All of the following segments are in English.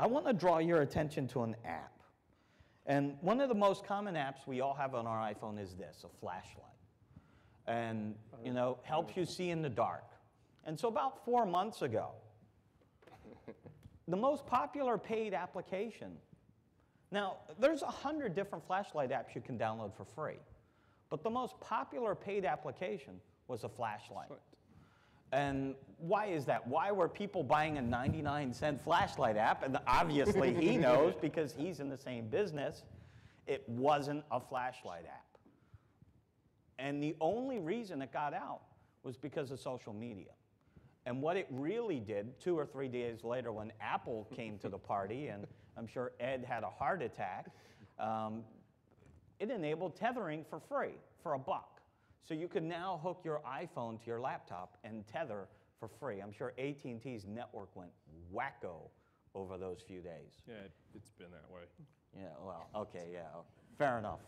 I want to draw your attention to an app. And one of the most common apps we all have on our iPhone is this, a flashlight. And, you know, helps you see in the dark. And so about 4 months ago, the most popular paid application, now there's 100 different flashlight apps you can download for free, but the most popular paid application was a flashlight. And why is that? Why were people buying a 99-cent flashlight app? And obviously he knows because he's in the same business. It wasn't a flashlight app. And the only reason it got out was because of social media. And what it really did, 2 or 3 days later when Apple came to the party, and I'm sure Ed had a heart attack, it enabled tethering for free, for $1. So you can now hook your iPhone to your laptop and tether for free. I'm sure AT&T's network went wacko over those few days. Yeah, it's been that way. Yeah, well, okay, yeah, fair enough.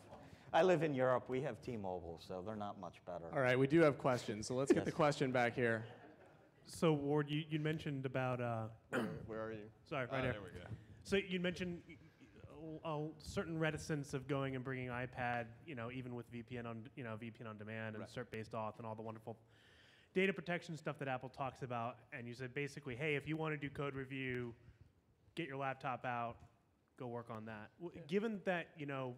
I live in Europe. We have T-Mobile, so they're not much better. All right, we do have questions, so let's get the question back here. So, Ward, you mentioned about... Where are you? Sorry, right here. There we go. So you mentioned a certain reticence of going and bringing iPad, you know, even with VPN on, VPN on demand and cert-based auth and all the wonderful data protection stuff that Apple talks about. And you said basically, hey, if you want to do code review, get your laptop out, go work on that. Yeah. Given that, you know,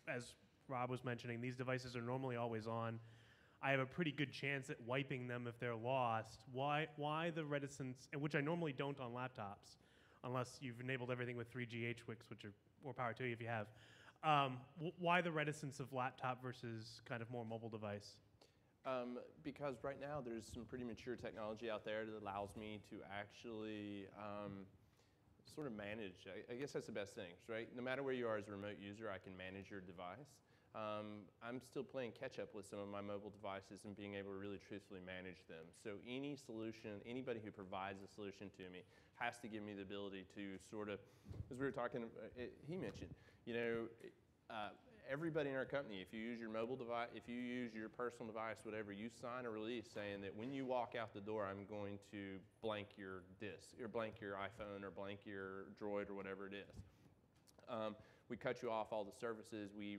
as Rob was mentioning, these devices are normally always on. I have a pretty good chance at wiping them if they're lost. Why the reticence, and which I normally don't on laptops, unless you've enabled everything with 3G HWICs, which are more power to you if you have. Why the reticence of laptop versus kind of more mobile device? Because right now there's some pretty mature technology out there that allows me to actually sort of manage. I guess that's the best thing, right? No matter where you are as a remote user, I can manage your device. I'm still playing catch up with some of my mobile devices and being able to really truthfully manage them. So any solution, anybody who provides a solution to me has to give me the ability to sort of, as we were talking, he mentioned, you know, everybody in our company, if you use your mobile device, if you use your personal device, whatever, you sign a release saying that when you walk out the door, I'm going to blank your disk, or blank your iPhone, or blank your Droid, or whatever it is. We cut you off all the services, we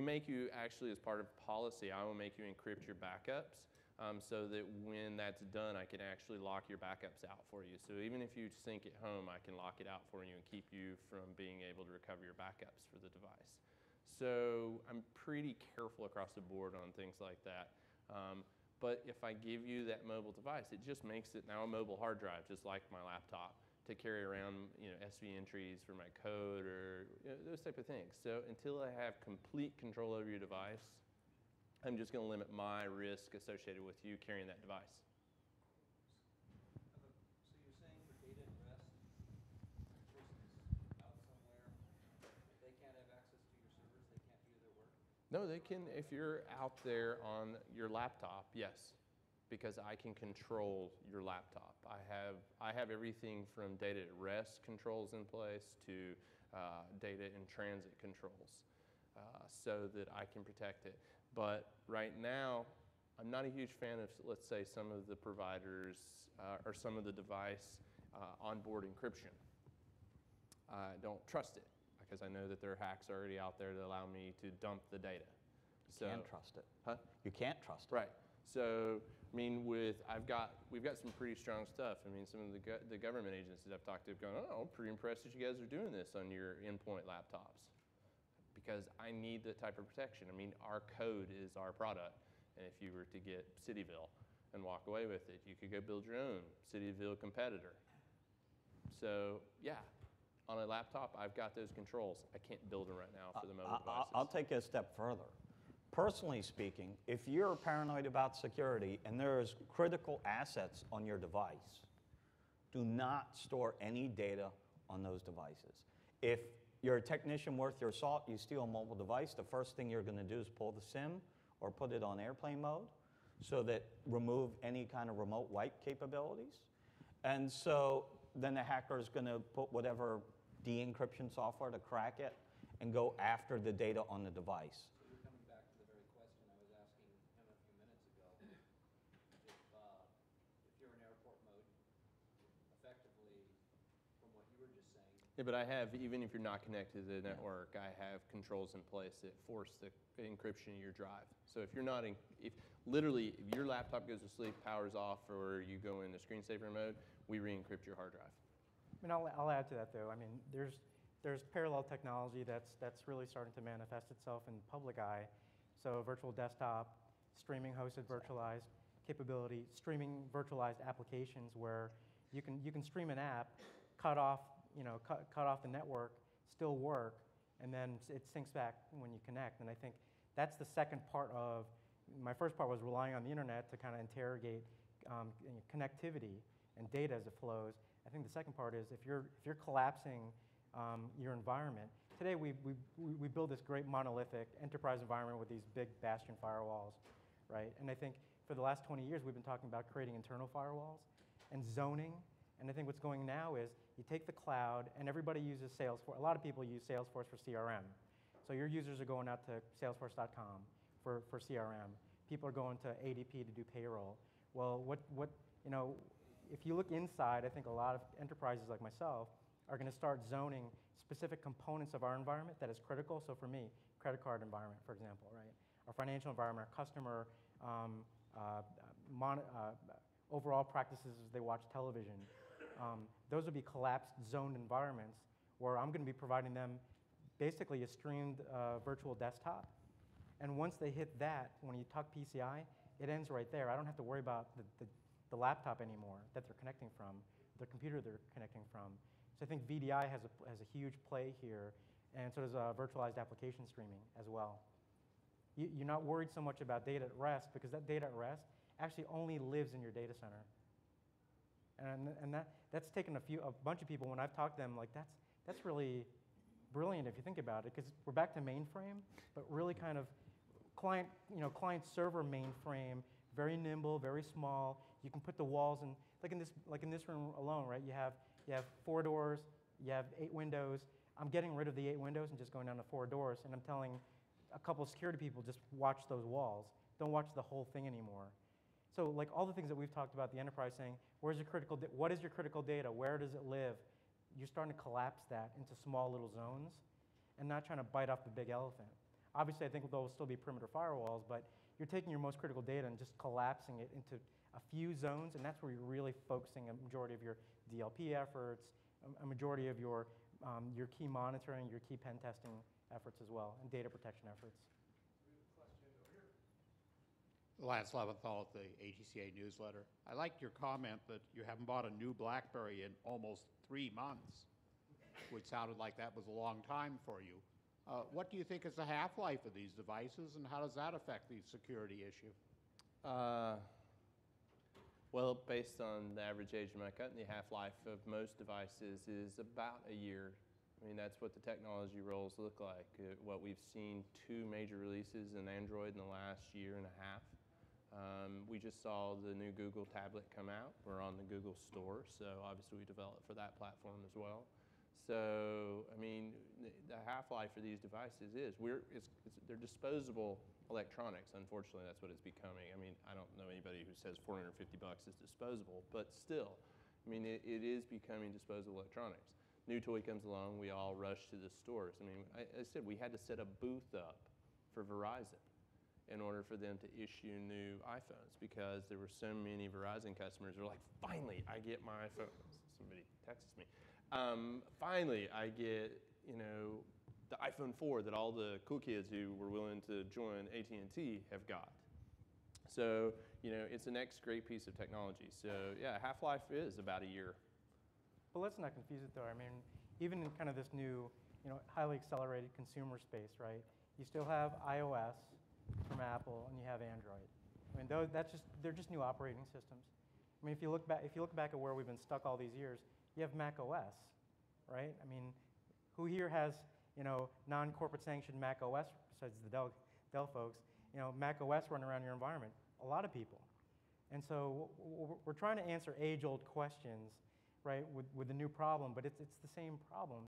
make you actually, as part of policy, I will make you encrypt your backups so that when that's done, I can actually lock your backups out for you. So even if you sync at home, I can lock it out for you and keep you from being able to recover your backups for the device. So I'm pretty careful across the board on things like that. But if I give you that mobile device, it just makes it now a mobile hard drive, just like my laptop, to carry around, you know, SV entries for my code or those type of things. So until I have complete control over your device, I'm just going to limit my risk associated with you carrying that device. So you're saying for data at rest, the person's out somewhere, they can't have access to your servers, they can't do their work? No, they can if you're out there on your laptop, yes. Because I can control your laptop. I have everything from data at rest controls in place to data in transit controls so that I can protect it. But right now, I'm not a huge fan of, let's say, some of the providers or some of the device onboard encryption. I don't trust it because I know that there are hacks already out there that allow me to dump the data. You can't trust it. Huh? You can't trust it. Right. So, I mean, we've got some pretty strong stuff. I mean, some of the government agencies I've talked to have gone, oh, I'm pretty impressed that you guys are doing this on your endpoint laptops. Because I need the type of protection. I mean, our code is our product. And if you were to get Cityville and walk away with it, you could go build your own Cityville competitor. So, yeah, on a laptop, I've got those controls. I can't build them right now for the mobile devices. I'll take it a step further. Personally speaking, if you're paranoid about security and there's critical assets on your device, do not store any data on those devices. If you're a technician worth your salt, you steal a mobile device, the first thing you're going to do is pull the SIM or put it on airplane mode so that remove any kind of remote wipe capabilities. And so then the hacker is going to put whatever de-encryption software to crack it and go after the data on the device. If you're in airport mode, effectively, from what you were just saying, Yeah, but I have, even if you're not connected to the network, I have controls in place that force the encryption of your drive. So if you're not, if your laptop goes to sleep, power's off, or you go into screensaver mode, we re-encrypt your hard drive. I mean, I'll add to that though. I mean, there's parallel technology that's really starting to manifest itself in public eye. So virtual desktop, streaming hosted virtualized capability, streaming virtualized applications where you can stream an app, cut off the network, still work, and then it syncs back when you connect. And I think that's the second part of, my first part was relying on the internet to kind of interrogate connectivity and data as it flows. I think the second part is if you're collapsing your environment. Today we build this great monolithic enterprise environment with these big bastion firewalls, right? And I think for the last 20 years we've been talking about creating internal firewalls and zoning. And I think what's going now is you take the cloud and everybody uses Salesforce. A lot of people use Salesforce for CRM. So your users are going out to salesforce.com for CRM. People are going to ADP to do payroll. Well, if you look inside, I think a lot of enterprises like myself are going to start zoning specific components of our environment that is critical. So for me, credit card environment, for example, right? Our financial environment, our customer overall practices as they watch television. Those would be collapsed zoned environments where I'm going to be providing them basically a streamed virtual desktop. And once they hit that, when you talk PCI, it ends right there. I don't have to worry about the laptop anymore that they're connecting from, the computer they're connecting from. So I think VDI has a huge play here, and so does virtualized application streaming as well. You're not worried so much about data at rest because that data at rest actually only lives in your data center. And that's taken a bunch of people, when I've talked to them, like that's really brilliant if you think about it, because we're back to mainframe, but really kind of client server mainframe, very nimble, very small. You can put the walls in, like in this room alone, right? You have 4 doors, you have 8 windows. I'm getting rid of the 8 windows and just going down to 4 doors, and I'm telling a couple of security people, just watch those walls. Don't watch the whole thing anymore. So like all the things that we've talked about, the enterprise saying, what is your critical data? Where does it live? You're starting to collapse that into small little zones and not trying to bite off the big elephant. Obviously, I think there'll still be perimeter firewalls, but you're taking your most critical data and just collapsing it into a few zones, and that's where you're really focusing a majority of your DLP efforts, a majority of your key monitoring, your key pen testing efforts as well, and data protection efforts. Lance Leventhal at the ATCA newsletter. I liked your comment that you haven't bought a new BlackBerry in almost 3 months, which sounded like that was a long time for you. What do you think is the half-life of these devices, and how does that affect the security issue? Well, based on the average age of my cut, the half-life of most devices is about a year. I mean, that's what the technology roles look like. What we've seen 2 major releases in Android in the last year and a half. We just saw the new Google tablet come out. We're on the Google Store, so obviously we developed for that platform as well. So, I mean, the half-life for these devices is, they're disposable electronics. Unfortunately, that's what it's becoming. I mean, I don't know anybody who says $450 is disposable, but still, I mean, it is becoming disposable electronics. New toy comes along, we all rush to the stores. I mean, I said we had to set a booth up for Verizon in order for them to issue new iPhones because there were so many Verizon customers who were like, finally, I get my iPhone. Somebody texts me. Finally, I get, the iPhone 4 that all the cool kids who were willing to join AT&T have got. So, it's the next great piece of technology. So, yeah, half-life is about a year. But let's not confuse it, though. I mean, even in kind of this new, highly accelerated consumer space, right? You still have iOS from Apple, and you have Android. I mean, they're just new operating systems. I mean, if you look back at where we've been stuck all these years, you have Mac OS, right? I mean, who here has, non-corporate sanctioned Mac OS besides the Dell folks? Mac OS running around your environment. A lot of people. And so we're trying to answer age-old questions, right, with a new problem, but it's the same problem.